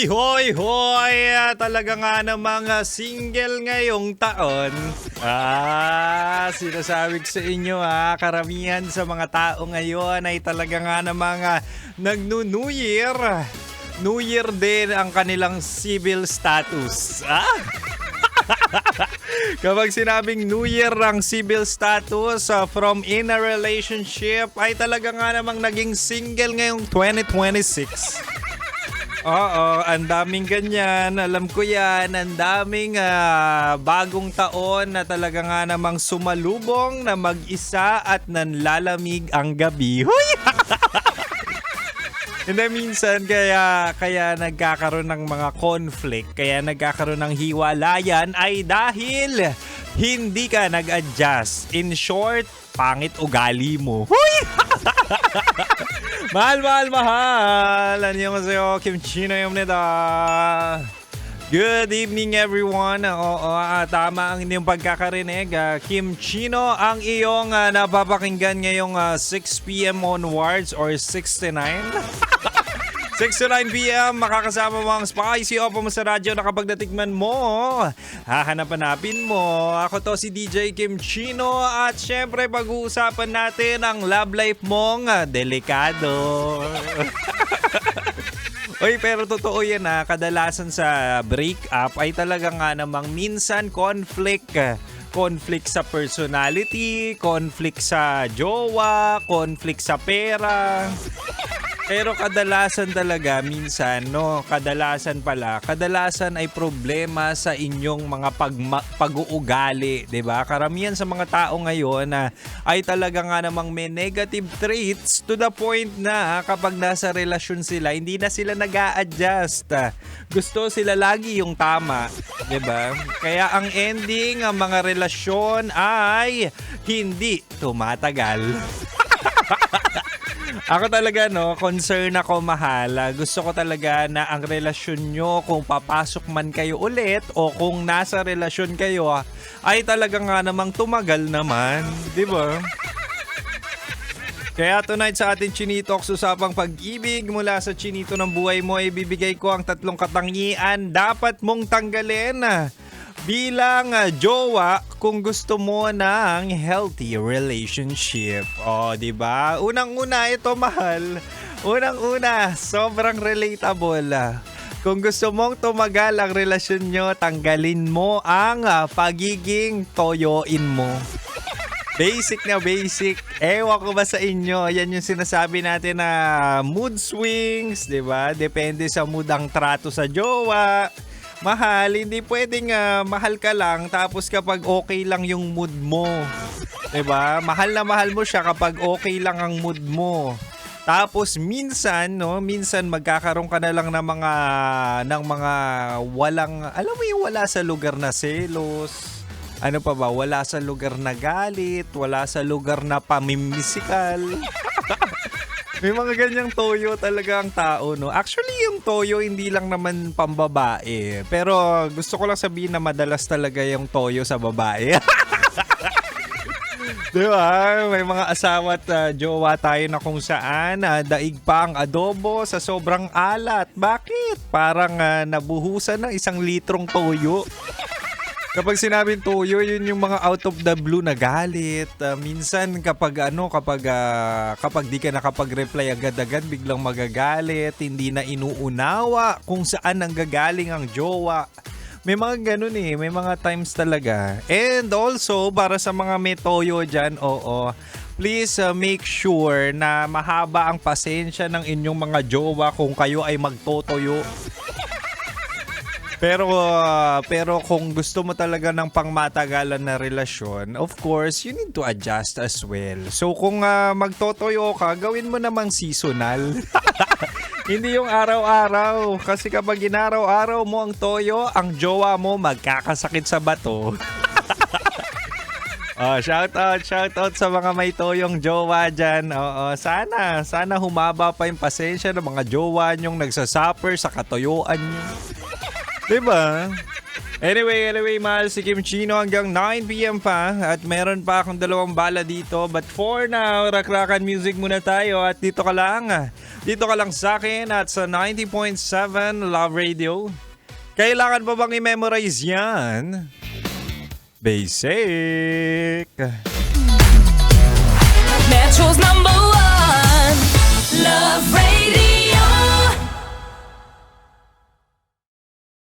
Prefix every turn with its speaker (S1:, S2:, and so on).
S1: Hoy, hoy, hoy! Talaga nga namang single ngayong taon. Sinasabi ko sa inyo karamihan sa mga tao ngayon ay talaga nga namang nagno-New Year. New Year din ang kanilang civil status. Kapag sinabing New Year ang civil status from in a relationship ay talaga nga namang naging single ngayong 2026. Oo, ang daming ganyan. Alam ko yan. Ang daming bagong taon na talaga nga namang sumalubong na mag-isa at nanlalamig ang gabi. Huy! Hindi, minsan kaya nagkakaroon ng mga conflict, kaya nagkakaroon ng hiwalayan ay dahil hindi ka nag-adjust. In short, pangit ugali mo. Huy! Mahal. Annyeonghaseyo, Kim Chino yung nito. Good evening everyone. Oo, tama ang inyong pagkakarinig. Kim Chino ang iyong napapakinggan ngayong 6 p.m. onwards or 6 to 9. 6 to 9 p.m. makakasama mo ang Spicy Opo mo sa radyo na kapag natikman mo, hahanap-hanapin mo. Ako to si DJ Kim Chino at syempre pag-uusapan natin ang love life mong delikado. Oy, pero totoo yan kadalasan sa breakup ay talaga nga namang minsan conflict sa personality, conflict sa jowa, conflict sa pera. Pero kadalasan ay problema sa inyong mga pag-uugali, 'di ba? Karamihan sa mga tao ngayon ay talaga nga namang may negative traits to the point na kapag nasa relasyon sila, hindi na sila nag-a-adjust. Gusto sila lagi yung tama, 'di ba? Kaya ang ending ng mga relasyon ay hindi tumatagal. Ako talaga concern ako mahal. Gusto ko talaga na ang relasyon nyo kung papasok man kayo ulit o kung nasa relasyon kayo ay talaga nga namang tumagal naman, di ba? Kaya tonight sa ating Chinitoks usapang pag-ibig mula sa Chinito ng buhay mo, ibibigay ko ang 3 katangian dapat mong tanggalin bilang jowa kung gusto mo ng healthy relationship. O, di ba? Unang-una ito, mahal. Unang-una, sobrang relatable. Kung gusto mong tumagal ang relasyon nyo, tanggalin mo ang pagiging toyoin mo. Basic na basic. Ewan ko ba sa inyo, yan yung sinasabi natin na mood swings, di ba? Depende sa mood ang trato sa jowa. Mahal, hindi pwedeng mahal ka lang tapos kapag okay lang yung mood mo. 'Di ba? Mahal na mahal mo siya kapag okay lang ang mood mo. Tapos minsan magkakaroon ka na lang ng mga walang, alam mo yung wala sa lugar na selos. Ano pa ba? Wala sa lugar na galit, wala sa lugar na pamimisikal. May mga ganyang toyo talaga ang tao, no? Actually, yung toyo hindi lang naman pambabae. Pero gusto ko lang sabihin na madalas talaga yung toyo sa babae. Diba? May mga asawa at jowa tayo na kung saan daig pa ang adobo sa sobrang alat. Bakit? Parang nabuhusan ng 1 litrong toyo. Kapag sinabing toyo, yun yung mga out of the blue na galit. Minsan kapag di ka nakapag-reply agad-agad, biglang magagalit, hindi na inuunawa kung saan nanggagaling ang jowa. May mga ganun may mga times talaga. And also, para sa mga may toyo dyan, please make sure na mahaba ang pasensya ng inyong mga jowa kung kayo ay magtotoyo. Pero kung gusto mo talaga ng pangmatagalan na relasyon, of course, you need to adjust as well. So kung magtotoyo ka, gawin mo namang seasonal. Hindi yung araw-araw. Kasi kapag inaraw-araw mo ang toyo, ang jowa mo magkakasakit sa bato. Shout out sa mga may toyong jowa dyan. Sana humaba pa yung pasensya ng mga jowa nyong nagsasuffer sa katoyoan nyo. Diba? Anyway, mahal si Kim Chino hanggang 9 p.m. pa at meron pa akong 2 bala dito. But for now, rakrakan music muna tayo at dito ka lang. Dito ka lang sa akin at sa 90.7 Love Radio. Kailangan pa bang i-memorize yan? Basic.
S2: Metro's #1